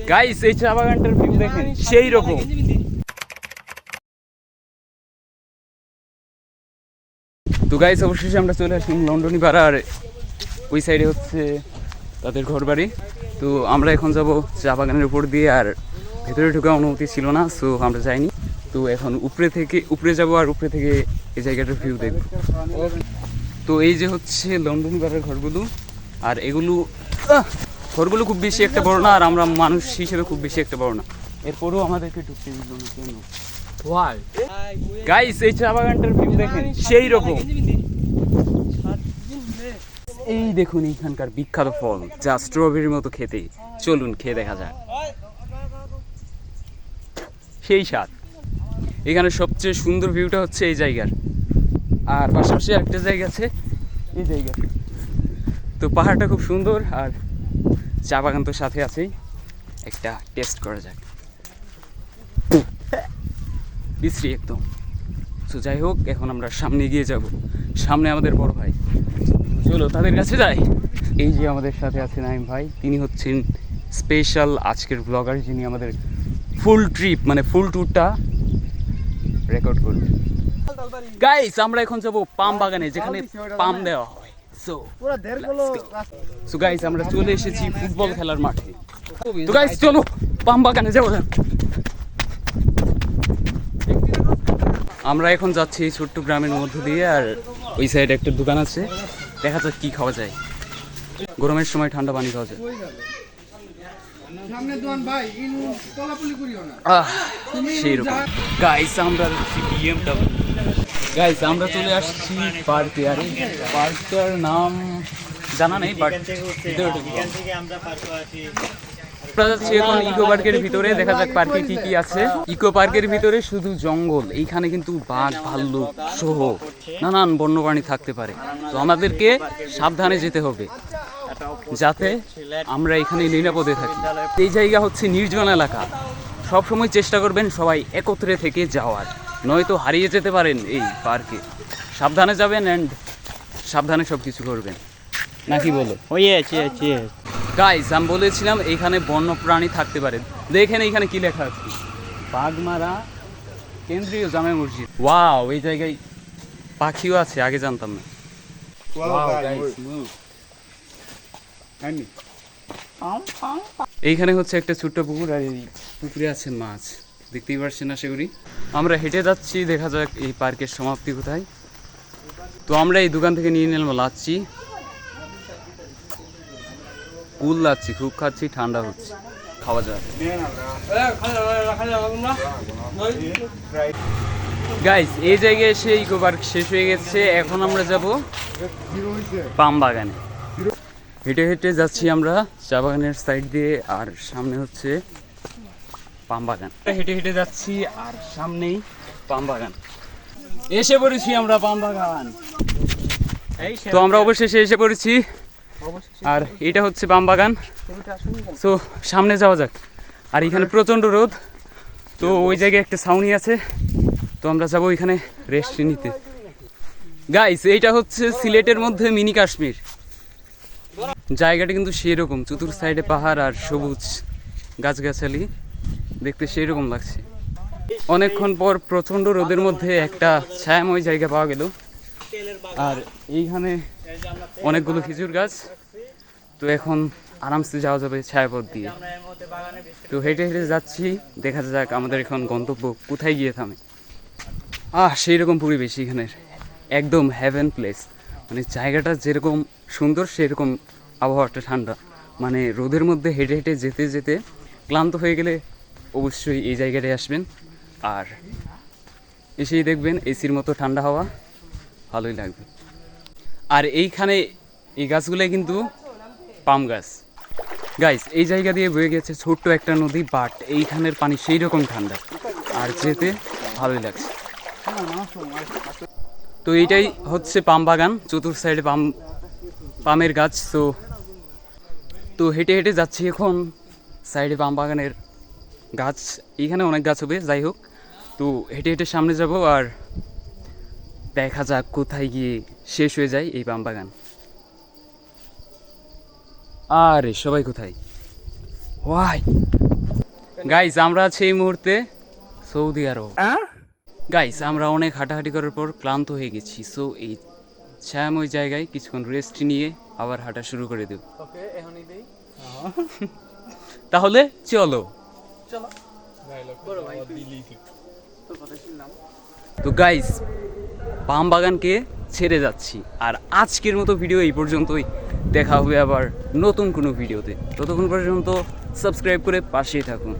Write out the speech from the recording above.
Guys এই চা বাগানটার view দেখেন সেই রকম। তো গাইস অবশেষে আমরা চলে আসলাম লন্ডনী পাড়া, আর ওই সাইডে হচ্ছে তাদের ঘর বাড়ি। তো আমরা এখন যাব চা বাগানের উপর দিয়ে, আর ভেতরে ঢোকার অনুমতি ছিল না, সো আমরা যাইনি। তো এখন উপরে যাব, আর উপরে থেকে এই জায়গাটার ভিউ দেখব। তো এই যে হচ্ছে লন্ডনী পাড়ার ঘরগুলো, আর এগুলো ঘরগুলো খুব বেশি একটা বড় না, আর আমরা মানুষ হিসেবে খুব বেশি একটা বড় না, এরপরেও আমাদেরকে ঢুকতে দিল না কেন? গাইস এই চা বাগানটার ভিউ দেখেন সেই রকম। এই দেখুন এখানকার বিখ্যাত ফল যা স্ট্রবেরির মতো খেতে, চলুন খেয়ে দেখা যায়। সেই স্বাদ। এখানে সবচেয়ে সুন্দর ভিউটা হচ্ছে এই জায়গার, আর পাশাপাশি একটা জায়গা আছে এই জায়গা। তো পাহাড়টা খুব সুন্দর, আর চা বাগান তো সাথে আছেই, একটা টেস্ট করা যাক। বিশ্রী একদম। তো যাই হোক, এখন আমরা সামনে গিয়ে যাব, সামনে আমাদের বড় ভাই, চলো তাদের কাছে যাই। এই যে আমাদের সাথে আছে নাইম ভাই, তিনি হচ্ছেন স্পেশাল আজকের ব্লগার, যিনি আমাদের ফুল ট্রিপ মানে ফুল ট্যুরটা রেকর্ড করবে। গাইস আমরা এখন যাব পাম বাগানে, যেখানে পাম দেওয়া হয়। সো গাইস আমরা চলে এসেছি ফুটবল খেলার মাঠে। তো গাইস চলো পাম বাগানে যাবো। আমরা এখন যাচ্ছি ছোট্ট গ্রামের মধ্য দিয়ে, আর ওই সাইডে একটা দোকান আছে, দেখা যাক কি খাওয়া যায়। গরমের সময় ঠান্ডা পানি খাওয়া যায়। সেইরকম গাইস আমরা গাইস আমরা চলে আসছি পার্কে, আর পার্কটার নাম জানা নেই, বাট আমরা যাচ্ছি এখন ইকো পার্কের ভিতরে, দেখা যাক পার্কে কি কি আছে। ইকো পার্কের ভিতরে শুধু জঙ্গল, এইখানে কিন্তু বাঘ ভাল্লুক সহ নানান বন্যপ্রাণী থাকতে পারে। তো আমাদেরকে সাবধানে যেতে হবে যাতে আমরা এখানে নিরাপদে থাকি। এই জায়গা হচ্ছে নির্জন এলাকা, সবসময় চেষ্টা করবেন সবাই একত্রে থেকে যাওয়ার, নয়তো হারিয়ে যেতে পারেন এই পার্কে। সাবধানে যাবেন অ্যান্ড সাবধানে সব কিছু করবেন, নাকি বলো? গাইস আমি বলেছিলাম এখানে বন্যপ্রাণী থাকতে পারে। দেখেন এইখানে কি লেখা আছে, বাগমারা কেন্দ্রীয় জামে মসজিদ। ওয়াও, এই জায়গায় পাখিও আছে, আগে জানতাম না। এইখানে হচ্ছে একটা ছোট্ট পুকুর, আর এই পুকুরে আছে মাছ, দেখতেই পারছেন আশা করি। আমরা হেঁটে যাচ্ছি, দেখা যাক এই পার্কের সমাপ্তি কোথায়। তো আমরা এই দোকান থেকে নিয়ে নিলাম লাচ্ছি, কুল লাচ্ছি, খুব খাচ্ছি, ঠান্ডা হচ্ছে, খাওয়া যায়। গাইস এই জায়গায় এসে ইকো পার্ক শেষ হয়ে গেছে, এখন আমরা যাব পাম বাগানে। হেঁটে হেঁটে যাচ্ছি আমরা চা বাগানের সাইড দিয়ে, আর সামনে হচ্ছে পাম বাগান। হেঁটে হেঁটে যাচ্ছি, আর সামনেই পাম বাগান। এসে পড়েছি আমরা পাম বাগান। তো আমরা অবশেষে এসে পড়েছি, আর এটা হচ্ছে পাম বাগান। সো সামনে যাওয়া যাক। আর এখানে প্রচণ্ড রোদ, তো ওই জায়গায় একটা ছাউনি আছে, তো আমরা যাবো এখানে রেস্ট নিতে। গাইস এইটা হচ্ছে সিলেটের মধ্যে মিনি কাশ্মীর। জায়গাটা কিন্তু সেরকম, চতুর সাইডে পাহাড় আর সবুজ গাছগাছালি, দেখতে সেই রকম লাগছে। অনেকক্ষণ পর প্রচণ্ড রোদের মধ্যে একটা ছায়াময় জায়গা পাওয়া গেল, আর এইখানে অনেকগুলো খেজুর গাছ। তো এখন আরামসে যাওয়া যাবে ছায়াপথ দিয়ে। তো হেঁটে হেঁটে যাচ্ছি, দেখা যাক আমাদের এখন গন্তব্য কোথায় গিয়ে থামে। সেই রকম পরিবেশ এখানের, একদম হেভেন প্লেস। মানে জায়গাটা যেরকম সুন্দর, সেরকম আবহাওয়াটা ঠান্ডা। মানে রোদের মধ্যে হেঁটে হেঁটে যেতে যেতে ক্লান্ত হয়ে গেলে অবশ্যই এই জায়গাটায় আসবেন, আর এসেই দেখবেন এসির মতো ঠান্ডা হাওয়া, ভালোই লাগবে। আর এইখানে এই গাছগুলো কিন্তু পাম গাছ। গাইস এই জায়গা দিয়ে বয়ে গেছে ছোট্ট একটা নদী, বাট এইখানের পানি সেই রকম ঠান্ডা, আর যেতে ভালোই লাগছে। তো এইটাই হচ্ছে পাম বাগান, চতুর সাইডে পামের গাছ। তো হেঁটে হেঁটে যাচ্ছি এখন সাইডে পাম বাগানের গাছ, এইখানে অনেক গাছ হবে, যাই হোক। তো হেঁটে হেঁটে সামনে যাব, আর দেখা যাক কোথায় গিয়ে শেষ হয়ে যায় এই পাম বাগান। আরে সবাই কোথায়? ওয়াই গাইস, আমরা আছি এই মুহূর্তে সৌদি আরব। গাইস, আমরা অনেক হাঁটাহাঁটি করার পর ক্লান্ত হয়ে গেছি, সো এই ছায়াময় জায়গায় কিছুক্ষণ রেস্ট নিয়ে আবার হাঁটা শুরু করে দেব। তাহলে চলো। তো গাইস, পাম বাগানকে ছেড়ে যাচ্ছি, আর আজকের মতো ভিডিও এই পর্যন্তই। দেখা হবে আবার নতুন কোনো ভিডিওতে। ততক্ষণ পর্যন্ত সাবস্ক্রাইব করে পাশেই থাকুন।